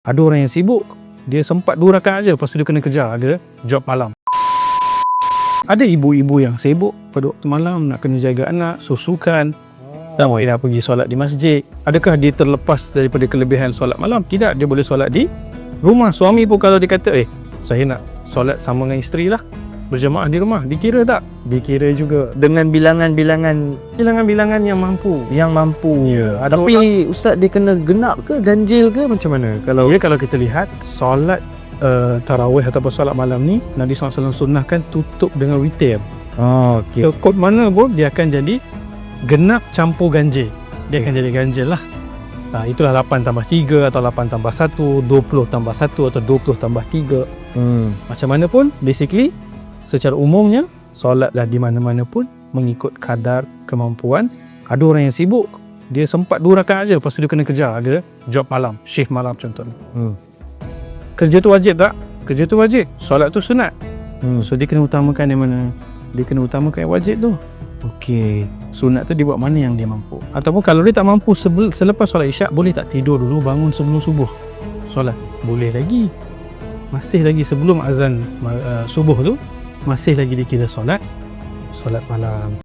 Ada orang yang sibuk, dia sempat 2 rakaat aja, lepas tu dia kena kejar, ada job malam. Ada ibu-ibu yang sibuk pada waktu malam nak kena jaga anak, susukan, tak nak pergi solat di masjid. Adakah dia terlepas daripada kelebihan solat malam? Tidak, dia boleh solat di rumah. Suami pun kalau dia kata, saya nak solat sama dengan isteri lah, berjemaah di rumah, dikira tak? Dikira juga. Dengan bilangan-bilangan yang mampu. Ya. Ada Tapi Ustaz, dia kena genap ke ganjil ke macam mana? Kalau kita lihat solat tarawih ataupun solat malam ni, Nabi SAW sunnahkan tutup dengan witir. okey. Kod mana pun dia akan jadi genap campur ganjil. Dia akan jadi ganjil lah. Itulah 8 tambah 3 atau 8 tambah 1, 20 tambah 1 atau 20 tambah 3. Macam mana pun, basically secara umumnya solatlah di mana-mana pun mengikut kadar kemampuan. Ada orang yang sibuk, dia sempat 2 rakaat aja, lepas tu dia kena kejar, ada job malam, shift malam contohnya. Kerja tu wajib tak? Kerja tu wajib, solat tu sunat. So dia kena utamakan yang mana? Dia kena utamakan yang wajib tu. Okey, sunat tu dia buat mana yang dia mampu. Ataupun kalau dia tak mampu selepas solat isyak, boleh tak tidur dulu, bangun sebelum subuh solat? Boleh lagi. Masih lagi sebelum azan subuh tu, masih lagi dikira solat malam.